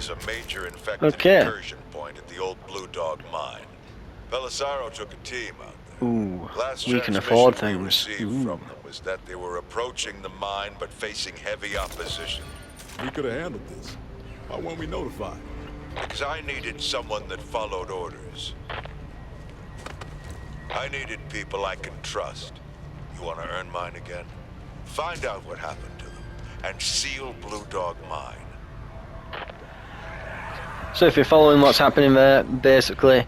is a major infected incursion point at the old Blue Dog mine. Belisaro took a team out there. Ooh, Last we can afford transmission we things. received from them was that they were approaching the mine but facing heavy opposition. We could have handled this. Why weren't we notified? Because I needed someone that followed orders. I needed people I could trust. You want to earn mine again? Find out what happened to them and seal Blue Dog Mine. So if you're following what's happening there, basically,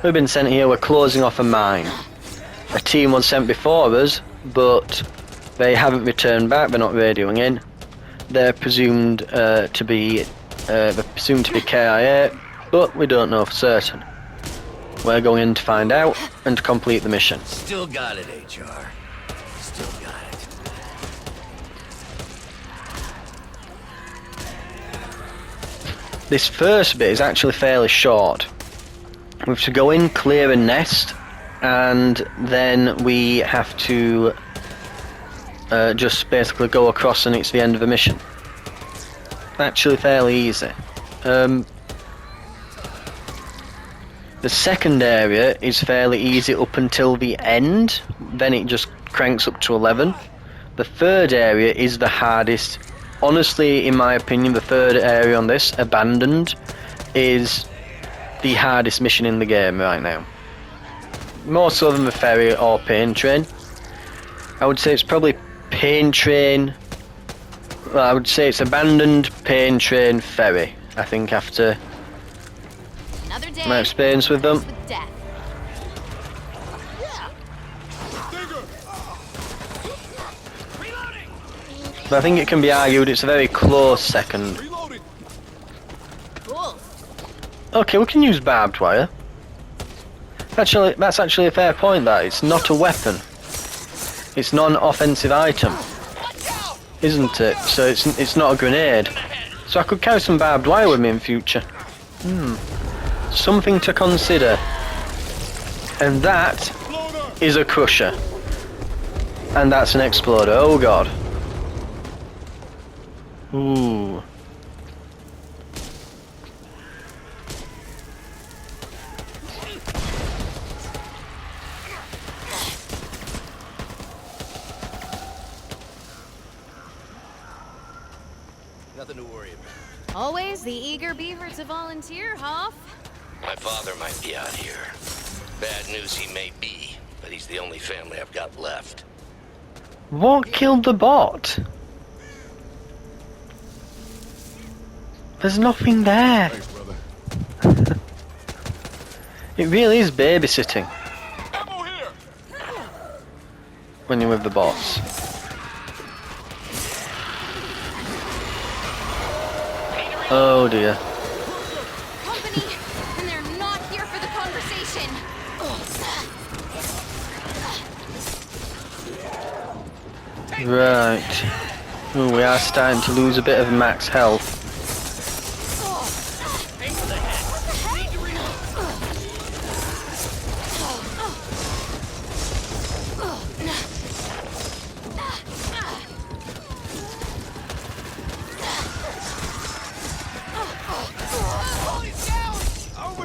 we've been sent here, we're closing off a mine. A team was sent before us, but they haven't returned back, they're not radioing in. They're presumed to be KIA, but we don't know for certain. We're going in to find out and to complete the mission. Still got it, HR. Still got it. This first bit is actually fairly short. We have to go in, clear a nest, and then we have to just basically go across and it's the end of the mission. Actually fairly easy. The second area is fairly easy up until the end, then it just cranks up to 11. The third area is the hardest. Honestly, in my opinion, the third area on this, Abandoned, is the hardest mission in the game right now. More so than the ferry or pain train. I would say it's probably pain train. Well, I would say it's Abandoned, pain train, ferry. I think after my experience with them. But I think it can be argued it's a very close second. Okay, we can use barbed wire. Actually, that's actually a fair point. That it's not a weapon. It's non-offensive item, isn't it? So it's not a grenade. So I could carry some barbed wire with me in future. Something to consider. And that is a crusher. And that's an exploder. Oh god. Ooh. Nothing to worry about. Always the eager beaver to volunteer, Hoff. My father might be out here. Bad news he may be, but he's the only family I've got left. What killed the bot? There's nothing there. Thanks, brother. It really is babysitting Ammo here. when you're with the bots. Oh dear. Company, and they're not here for the conversation. Right. Ooh, we are starting to lose a bit of max health.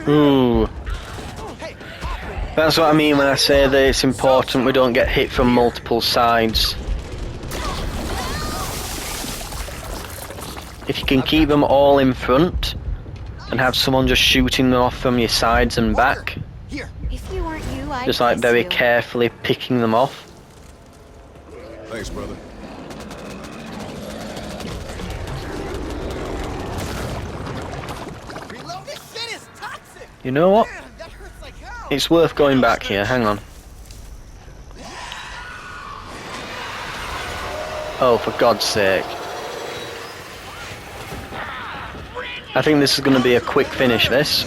Ooh. That's what I mean when I say that it's important we don't get hit from multiple sides. If you can keep them all in front and have someone just shooting them off from your sides and back, If you weren't you, I'd just like kiss very you. carefully picking them off. Thanks, brother. You know what? It's worth going back here, hang on. Oh, for God's sake. I think this is going to be a quick finish, this.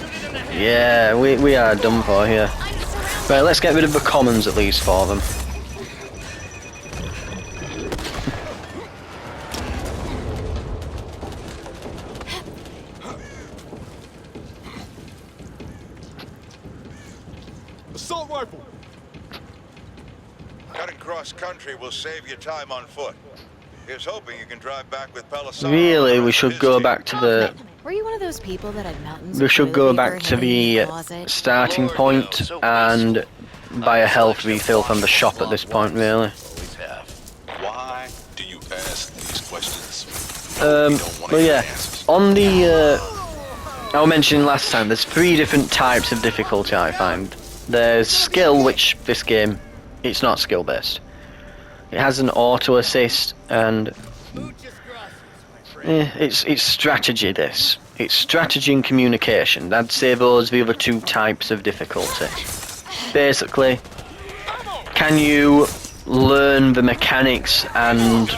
Yeah, we are done for here. Right, let's get rid of the commons at least for them. Assault rifle. Cutting cross country will save you time on foot. Here's hoping you can drive back with Belisaro. Really, we should go back to the... Were you one of those people that had mountains We of should toilet go paper back to hidden in the their closet? starting Lord, point no, so and buy a health refill from the shop at this point, really. Always have. Why do you ask these questions? But yeah, on the, I was mentioning last time, there's 3 different types of difficulty I find. There's skill, which this game, it's not skill based. It has an auto assist, and it's strategy. It's strategy and communication. I'd say those are the other 2 types of difficulty. Basically, can you learn the mechanics and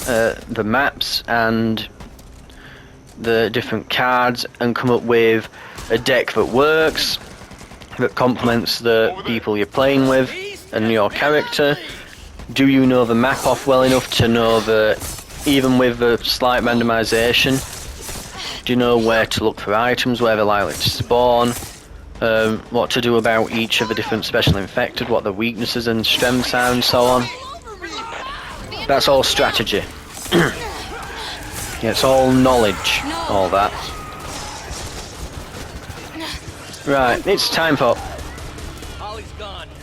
the maps and the different cards and come up with a deck that works, that complements the people you're playing with and your character? Do you know the map off well enough to know that even with the slight randomization, do you know where to look for items, where they're likely to spawn, what to do about each of the different special infected, what the weaknesses and strengths are, and so on? That's all strategy. Yeah, it's all knowledge, all that. Right, it's time for...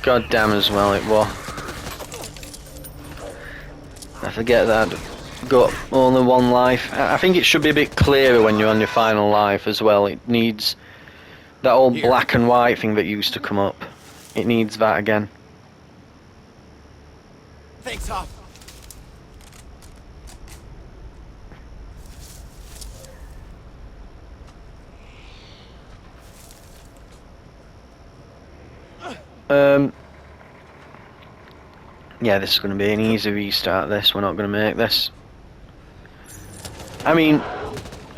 God damn as well it was. I forget that I've got only 1 life. I think it should be a bit clearer when you're on your final life as well. It needs that old black and white thing that used to come up. It needs that again. Thanks, Hop. Yeah, this is going to be an easy restart. This, we're not going to make this. I mean,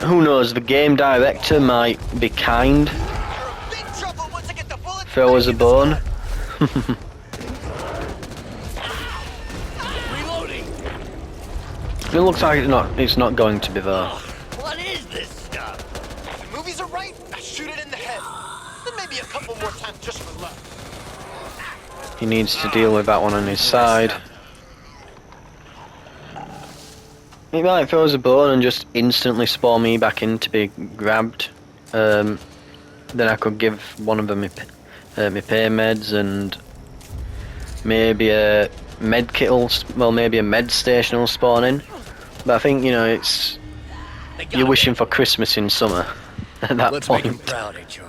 who knows? The game director might be kind. Throw us a bone. It looks like it's not going to be though. What is this stuff? The movies are right. I shoot it in the head. Then maybe a couple more times just for luck. He needs to deal with that one on his side. He might throw us a bone and just instantly spawn me back in to be grabbed. Then I could give one of them my pain meds and maybe a med kit maybe a med station will spawn in. But I think, you know, you're wishing for Christmas in summer at that point. Make 'em proud, HR.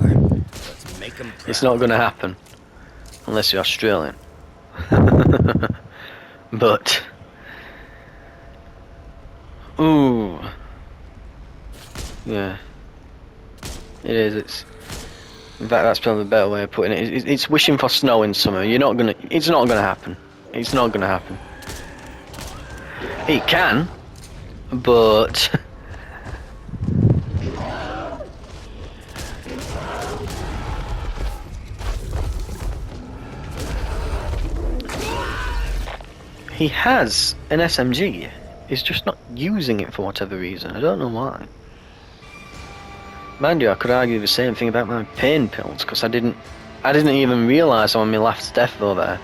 Let's make 'em proud. It's not going to happen. Unless you're Australian. But... Ooh. Yeah. It is, in fact, that's probably a better way of putting it. It's wishing for snow in summer. It's not gonna happen. It's not gonna happen. It can, but... He has an SMG. He's just not using it for whatever reason. I don't know why. Mind you, I could argue the same thing about my pain pills, because I didn't even realise on my last death though there.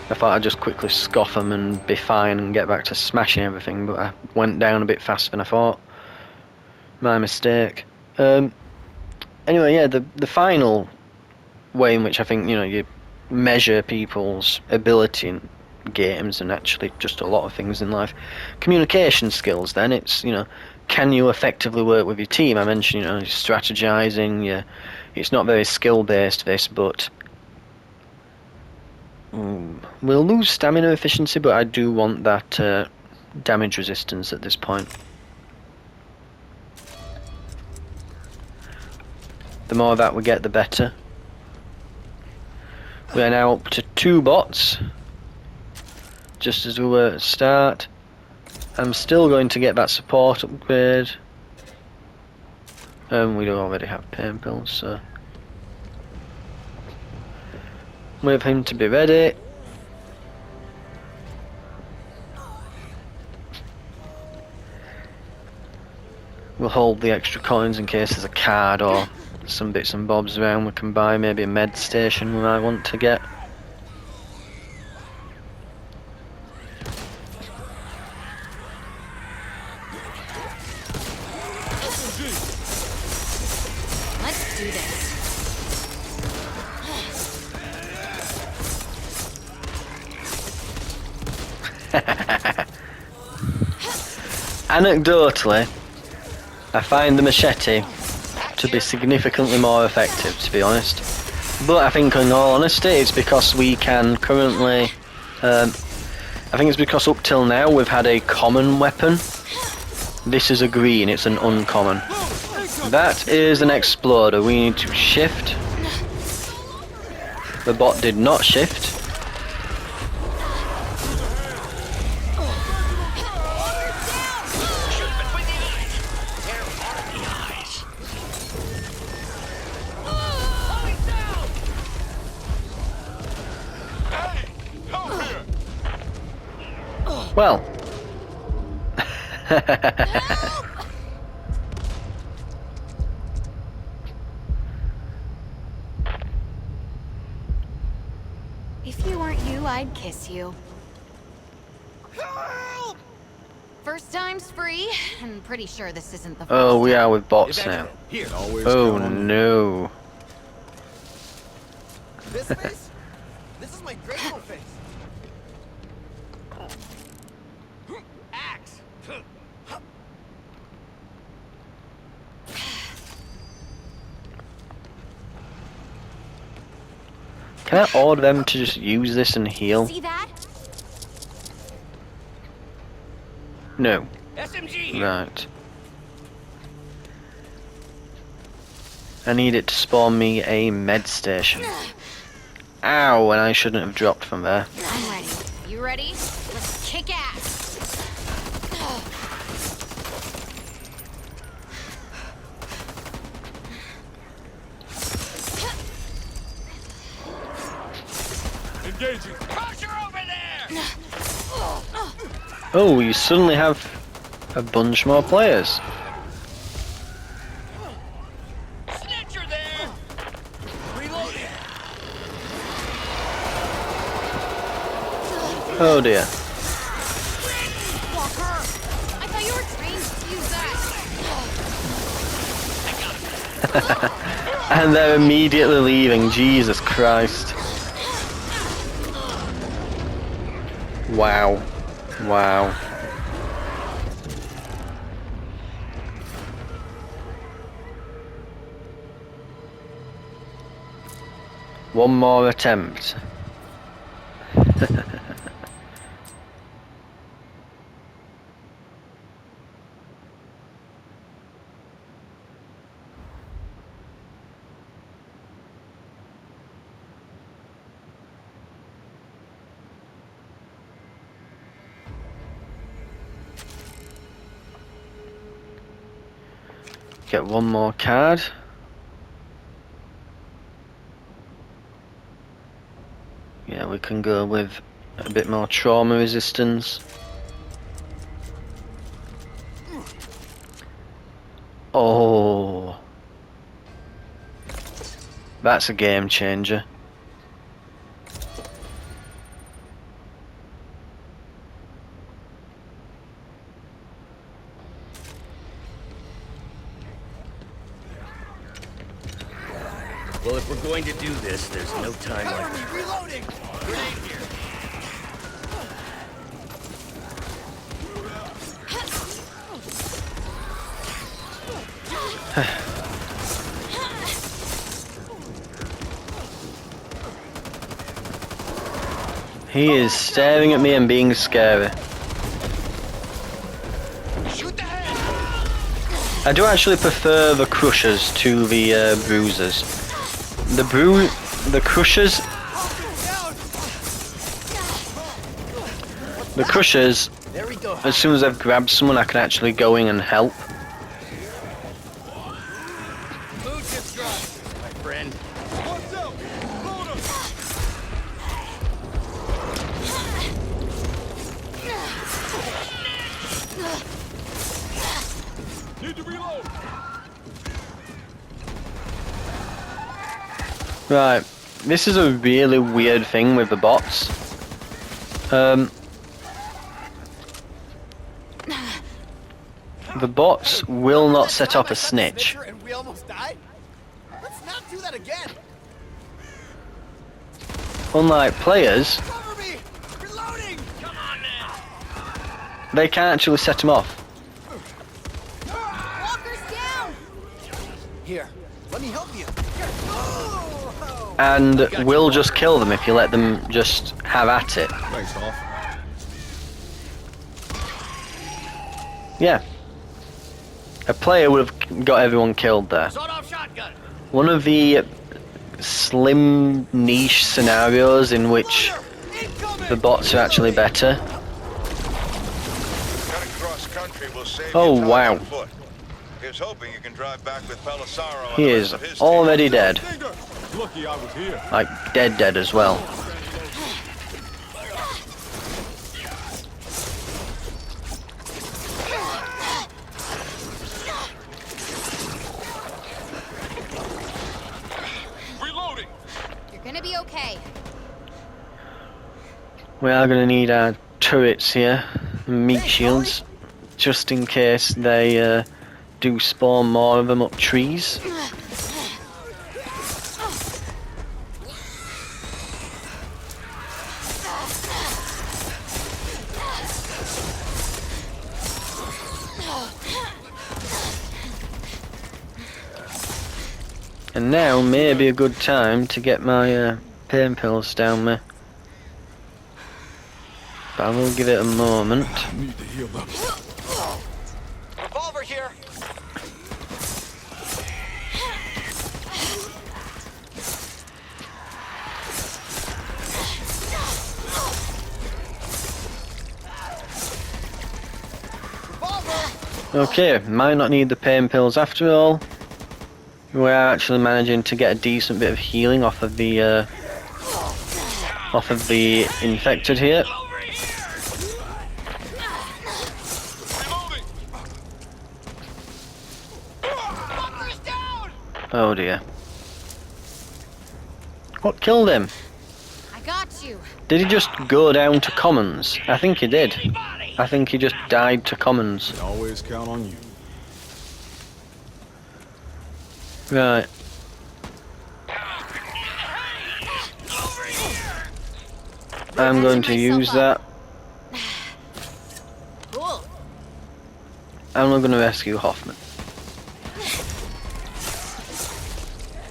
I thought I'd just quickly scoff them and be fine and get back to smashing everything, but I went down a bit faster than I thought. My mistake. Anyway, yeah, the final way in which I think, you know, you measure people's ability in games and actually just a lot of things in life. Communication skills, then, it's, you know, can you effectively work with your team? I mentioned, you know, strategizing. Yeah, it's not very skill based, this, but we'll lose stamina efficiency, but I do want that damage resistance at this point. The more that we get, the better. We are now up to 2 bots. Just as we were at the start. I'm still going to get that support upgrade. We do already have pain pills, so wait for him to be ready. We'll hold the extra coins in case there's a card or some bits and bobs around we can buy. Maybe a med station we might want to get. do this. Anecdotally, I find the machete to be significantly more effective, to be honest. But I think, in all honesty, it's because we can currently. I think it's because up till now we've had a common weapon. This is a green, it's an uncommon. That is an exploder. We need to shift. The bot did not shift. Well. If you weren't you, I'd kiss you. First time's free. I'm pretty sure this isn't the first. Oh, we are with bots now. Here, always Oh count on me. no. This face? This is my grateful face. Axe. Can I order them to just use this and heal? See that? No. SMG. Right. I need it to spawn me a med station. Ow, and I shouldn't have dropped from there. I'm ready. You ready? Let's kick ass. Engaging. Crusher over there. Oh, you suddenly have a bunch more players. Snitcher there. Reloading. Oh dear. Walker! I thought you were trained to use that. And they're immediately leaving. Jesus Christ. Wow. Wow. One more attempt. Get one more card. Yeah, we can go with a bit more trauma resistance. Oh, that's a game changer. Well, if we're going to do this, there's no time like Cover me. Reloading. Grenade here. He is staring at me and being scary. Shoot the head. I do actually prefer the crushers to the bruisers. The crushers. The crushers. There we go. As soon as I've grabbed someone, I can actually go in and help. Mood just dropped, my friend. What's up? Load 'em. Need to reload. Right, this is a really weird thing with the bots. The bots will not set off a snitch. And we almost died? Let's Not do that again. Unlike players, Cover me. Reloading. Come on now. they can't actually set them off. Walker's down! Here, let me help you. Here. Oh. And will just kill them if you let them just have at it. Thanks, Hoff. Yeah. A player would have got everyone killed there. Sawed-off shotgun. One of the slim niche scenarios in which Incoming. the bots are actually better. Cutting cross country will save Oh, you time wow. on foot. Here's hoping you can drive back with Pelissaro. He is already dead. Lucky I was here. Like dead as well. Reloading. You're gonna be okay. We are going to need our turrets here, meat shields, just in case they do spawn more of them up trees. And now may be a good time to get my pain pills down me. But I will give it a moment. Need to heal up. Revolver here. Revolver. Okay, might not need the pain pills after all. We are actually managing to get a decent bit of healing off of the infected here. Walker's down. Oh dear. What killed him? I got you. Did he just go down to commons? I think he did. I think he just died to commons. Can always count on you. Right. I'm going to use that. Cool. I'm not going to rescue Hoffman.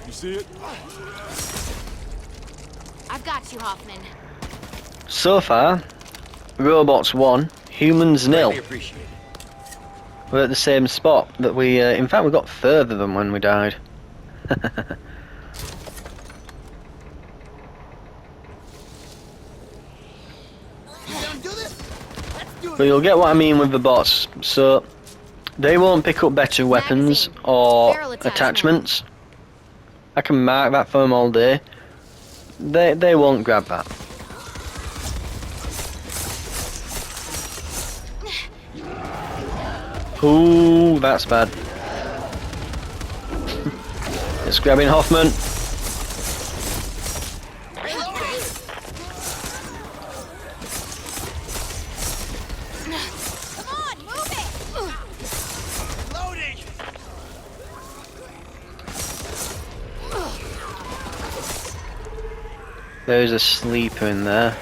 You see it? I've got you, Hoffman. So far, robots 1, humans nil. Greatly appreciated. We're at the same spot that we, in fact we got further than when we died. But you'll get what I mean with the bots. So, they won't pick up better weapons or Barrel attachment. attachments. I can mark that for them all day. They won't grab that. Ooh, that's bad. It's grabbing Hoffman. Come on, move it! Loading. There's a sleeper in there.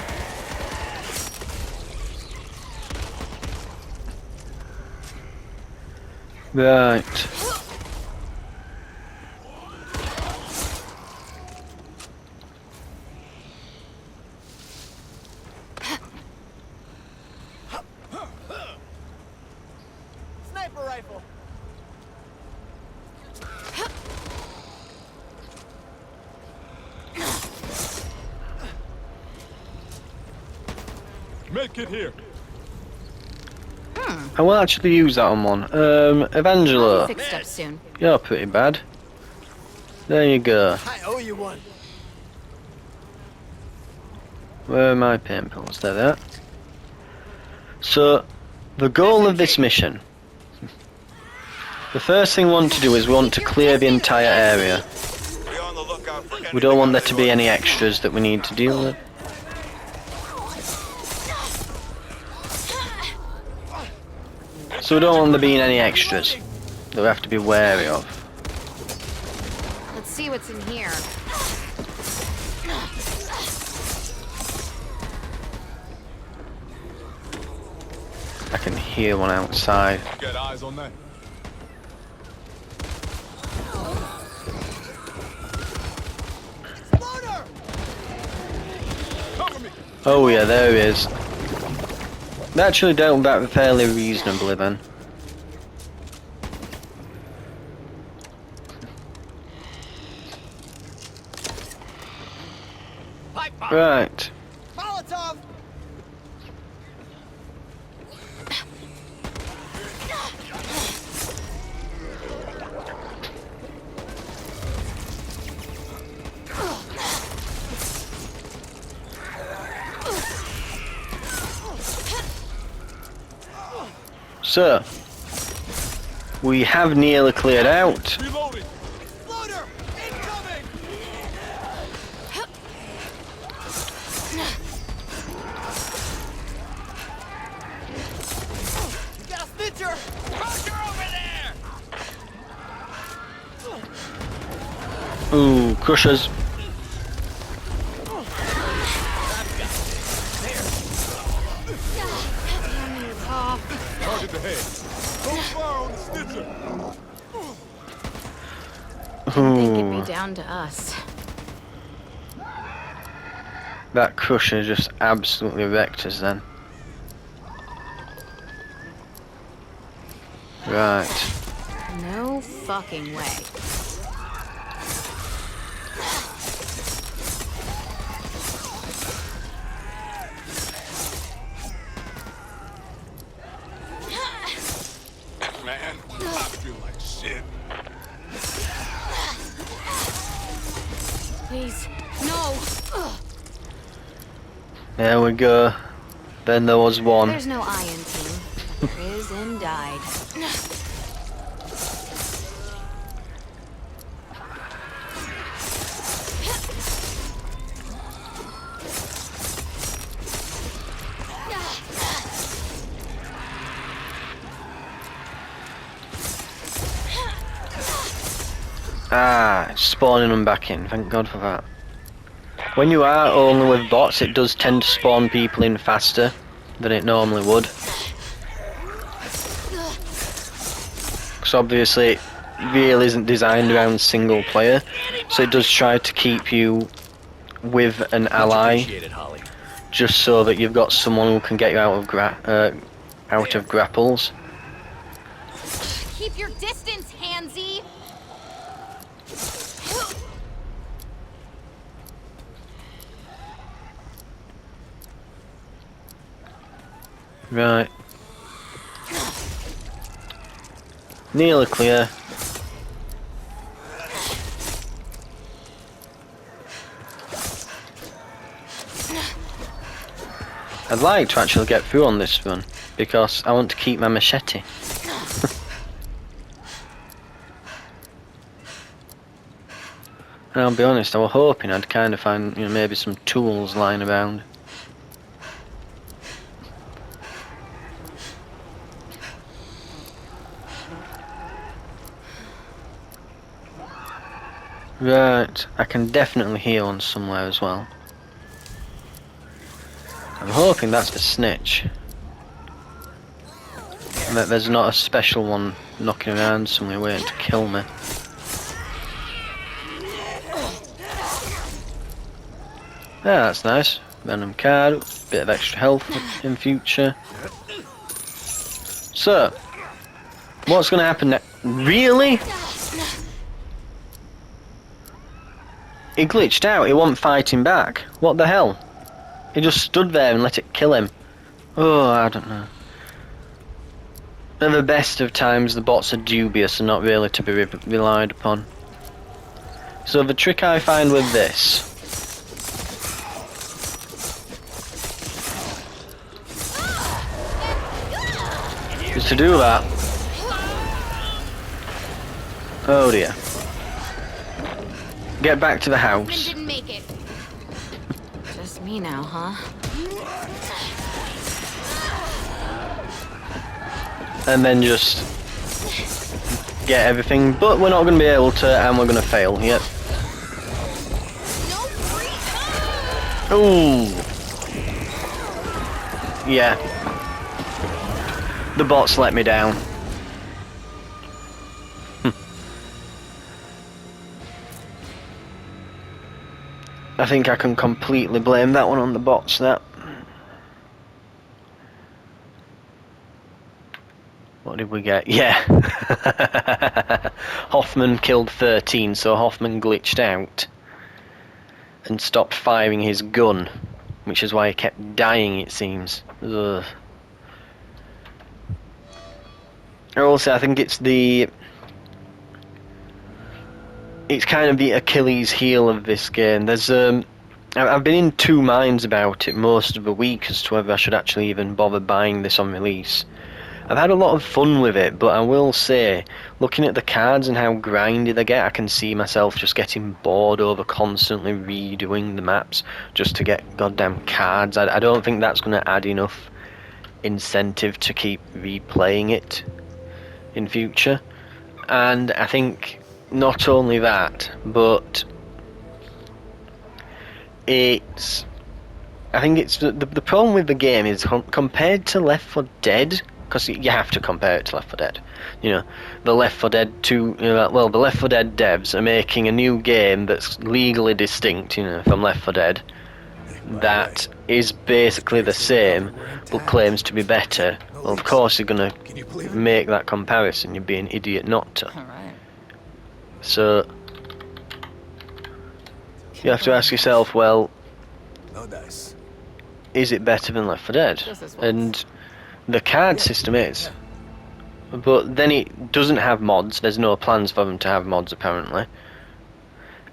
Right. Sniper rifle. Medkit here. I will actually use that on one. I'll Evangelo, be fixed up soon. you're pretty bad. There you go. I owe you one. Where are my pain pills? There they are. So, the goal of this mission. The first thing we want to do is we want to clear the entire area. Be on the lookout for We don't want there anything to be any unusual. extras that we need to deal with. So we don't want there being any extras that we have to be wary of. Let's see what's in here. I can hear one outside. You got eyes on that? Cover me. Oh yeah, there he is. They actually dealt with that fairly reasonably then. Pipe bomb. Right. Molotov. So, we have nearly cleared out. Reloading. Loader incoming. You got a snitcher. Roger over there. Ooh, crushers. Target the head. Don't fire on the snitcher. Think it'd be Ooh, down to us. that crusher just absolutely wrecked us then. Right. No fucking way. Man, I feel like shit. Please, no. Ugh. There we go. Then there was one. There's no I in team. There is and died. Ah, it's spawning them back in. Thank God for that. When you are only with bots, it does tend to spawn people in faster than it normally would. Because obviously it really isn't designed around single player, so it does try to keep you with an ally, just so that you've got someone who can get you out of grapples. Keep your distance, Handsy. Right. Nearly clear. I'd like to actually get through on this run, because I want to keep my machete. And I'll be honest, I was hoping I'd kind of find, maybe some tools lying around. Right, I can definitely hear one somewhere as well. I'm hoping that's the snitch. And that there's not a special one knocking around somewhere waiting to kill me. Yeah, that's nice. Random card, bit of extra health in future. So, what's going to happen next? Really? He glitched out, he wasn't fighting back. What the hell? He just stood there and let it kill him. Oh, I don't know. At the best of times, the bots are dubious and not really to be relied upon. So the trick I find with this is to do that. Oh dear. Get back to the house. Didn't make it. Just me now, huh? And then just get everything, but we're not going to be able to, and we're going to fail. Yep, Ooh. Yeah. The bots let me down. I think I can completely blame that one on the bots, that. What did we get? Yeah. Hoffman killed 13, so Hoffman glitched out and stopped firing his gun, which is why he kept dying, it seems. Ugh. Also, I think it's kind of the Achilles heel of this game. There's I've been in two minds about it most of the week as to whether I should actually even bother buying this on release. I've had a lot of fun with it, but I will say, looking at the cards and how grindy they get, I can see myself just getting bored over constantly redoing the maps just to get goddamn cards. I don't think that's going to add enough incentive to keep replaying it in future. And I think not only that, but I think it's the problem with the game is compared to Left 4 Dead, because you have to compare it to Left 4 Dead. You know, the Left 4 Dead 2, the Left 4 Dead devs are making a new game that's legally distinct, from Left 4 Dead, that is basically the same, but claims to be better. Well, of course you're gonna make that comparison. You'd be an idiot not to. So you have to ask yourself, well, is it better than Left 4 Dead? And the card system is, but then it doesn't have mods. There's no plans for them to have mods apparently,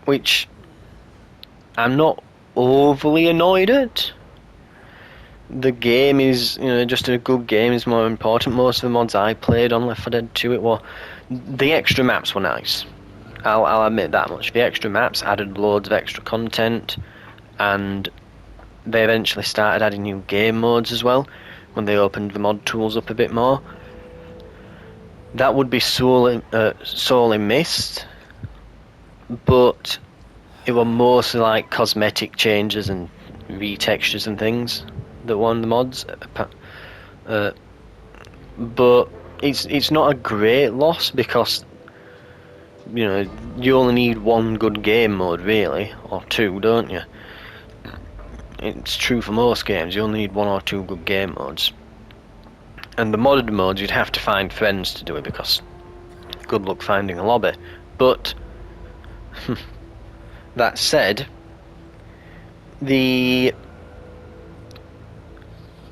which I'm not overly annoyed at. The game is, just a good game is more important. Most of the mods I played on Left 4 Dead 2, the extra maps were nice. I'll admit that much. The extra maps added loads of extra content, and they eventually started adding new game modes as well when they opened the mod tools up a bit more. That would be sorely missed, but it were mostly like cosmetic changes and retextures and things that were on the mods. But it's not a great loss because you only need one good game mode really, or two, don't you? It's true for most games. You only need one or two good game modes. And the modded modes, you'd have to find friends to do it because good luck finding a lobby. But that said, the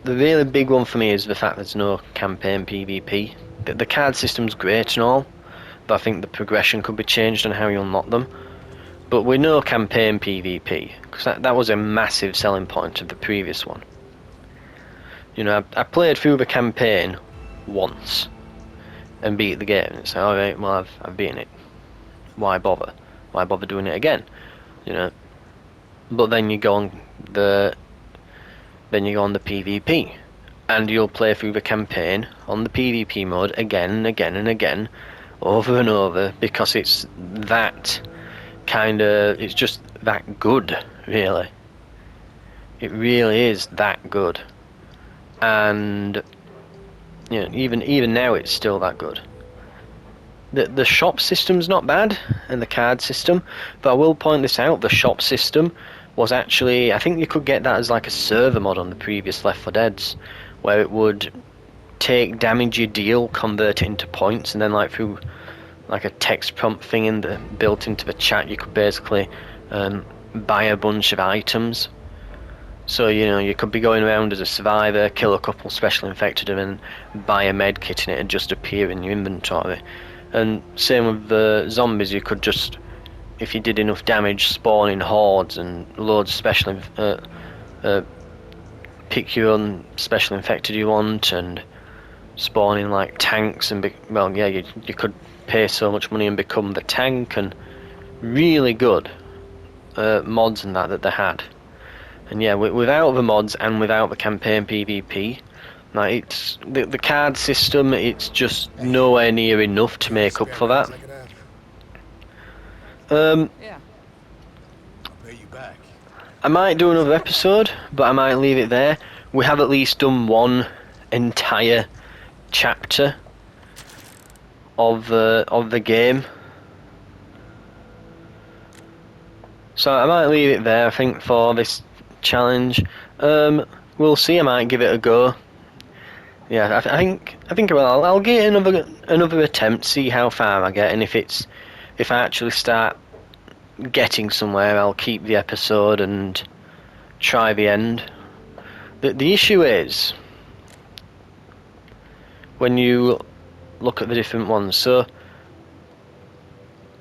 really big one for me is the fact there's no campaign PvP. The card system's great and all, but I think the progression could be changed on how you unlock them. But with no campaign PvP, because that was a massive selling point of the previous one. I played through the campaign once and beat the game. It's like, alright, well I've beaten it. Why bother? Why bother doing it again? But then you go on the PvP, and you'll play through the campaign on the PvP mode again and again and again, over and over, because it's that it's just that good, really. It really is that good. And even now it's still that good. The shop system's not bad, and the card system, but I will point this out, the shop system was actually, I think you could get that as like a server mod on the previous Left 4 Deads, where it would take damage you deal, convert it into points, and then like through like a text prompt thing built into the chat, you could basically buy a bunch of items. So you could be going around as a survivor, kill a couple special infected, and then buy a med kit, and it'd just appear in your inventory. And same with the zombies, you could just, if you did enough damage, spawn in hordes and loads of special pick your own special infected you want, and spawn in like tanks, and you could pay so much money and become the tank, and really good mods and that they had. And yeah, without the mods and without the campaign PvP, like it's the card system, it's just nowhere near enough to make up for that. Yeah. I'll pay you back. I might do another episode, but I might leave it there. We have at least done one entire chapter of the game, so I might leave it there. I think for this challenge, we'll see. I might give it a go. Yeah, I think I will. I'll get another attempt, see how far I get, and if I actually start getting somewhere, I'll keep the episode and try the end. The issue is when you look at the different ones. So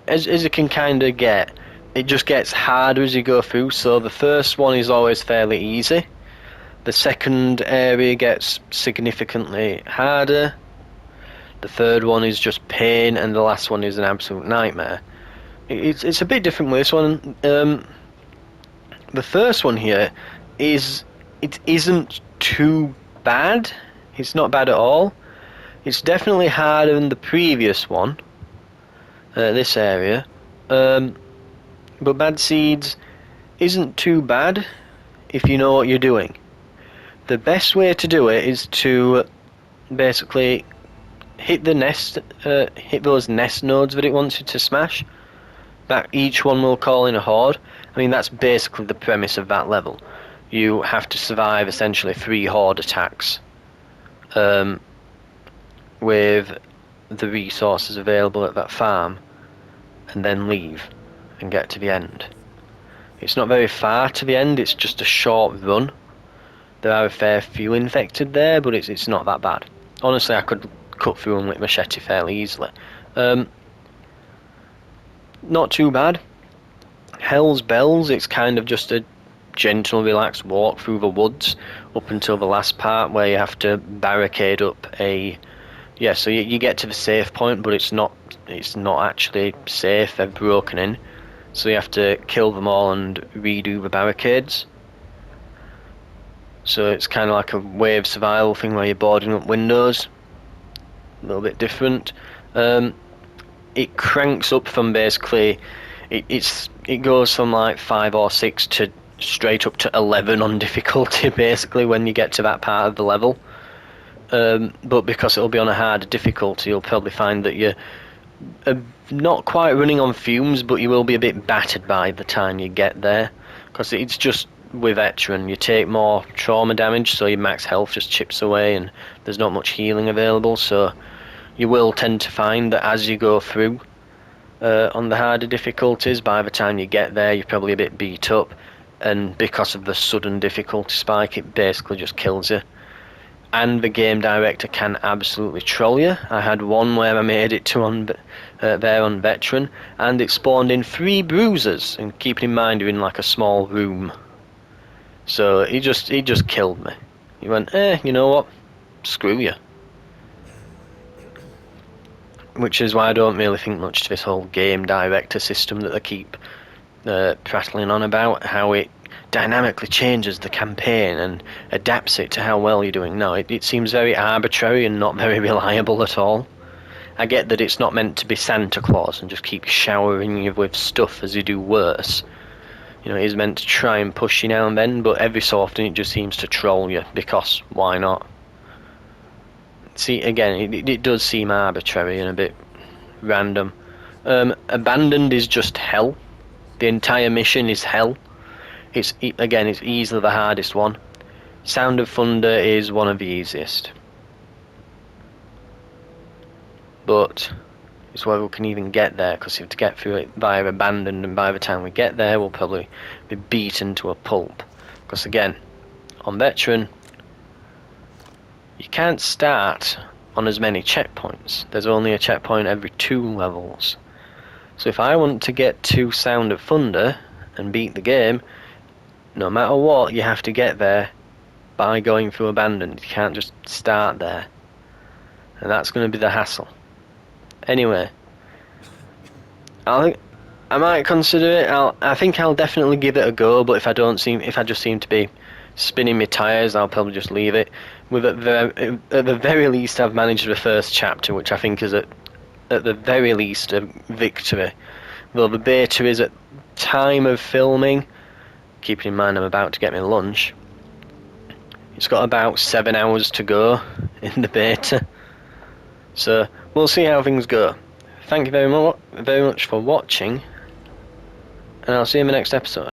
as you can kind of get, it just gets harder as you go through. So the first one is always fairly easy. The second area gets significantly harder. The third one is just pain, and the last one is an absolute nightmare. It's a bit different with this one. The first one here isn't too bad. It's not bad at all. It's definitely harder than the previous one. This area, but Bad Seeds isn't too bad if you know what you're doing. The best way to do it is to basically hit those nest nodes that it wants you to smash. That each one will call in a horde. I mean, that's basically the premise of that level. You have to survive essentially 3 horde attacks with the resources available at that farm, and then leave and get to the end. It's not very far to the end, it's just a short run. There are a fair few infected there, but it's not that bad. Honestly, I could cut through them with a machete fairly easily. Not too bad. Hell's Bells, it's kind of just a gentle, relaxed walk through the woods up until the last part where you have to barricade up so you get to the safe point, but it's not actually safe. They're broken in, so you have to kill them all and redo the barricades. So it's kind of like a wave survival thing where you're boarding up windows. A little bit different. It cranks up from basically it goes from like 5 or 6 to straight up to 11 on difficulty basically when you get to that part of the level. But because it'll be on a harder difficulty, you'll probably find that you're not quite running on fumes, but you will be a bit battered by the time you get there, because it's just with veteran you take more trauma damage, so your max health just chips away and there's not much healing available, so you will tend to find that as you go through on the harder difficulties, by the time you get there you're probably a bit beat up, and because of the sudden difficulty spike it basically just kills you. And the game director can absolutely troll you. I had one where I made it to there on veteran, and it spawned in 3 bruisers, and keeping in mind you're in like a small room. So he just killed me. He went, you know what? Screw you. Which is why I don't really think much to this whole game director system that they keep prattling on about, how it dynamically changes the campaign and adapts it to how well you're doing. No, it seems very arbitrary and not very reliable at all. I get that it's not meant to be Santa Claus and just keep showering you with stuff as you do worse. You know, it is meant to try and push you now and then, but every so often it just seems to troll you, because why not? See, again, it does seem arbitrary and a bit random. Abandoned is just hell. The entire mission is hell. It's easily the hardest one. Sound of Thunder is one of the easiest. But it's whether we can even get there, because you have to get through it via Abandoned, and by the time we get there we'll probably be beaten to a pulp. Because again, on veteran, you can't start on as many checkpoints. There's only a checkpoint every 2 levels. So if I want to get to Sound of Thunder and beat the game, no matter what, you have to get there by going through Abandoned. You can't just start there. And that's going to be the hassle. Anyway, I might consider it. I think I'll definitely give it a go, but if I just seem to be spinning my tyres, I'll probably just leave it. At the very least, I've managed the first chapter, which I think is at the very least a victory. Though the beta is at time of filming keeping in mind I'm about to get my lunch. It's got about 7 hours to go in the beta, so we'll see how things go. Thank you very much for watching, and I'll see you in the next episode.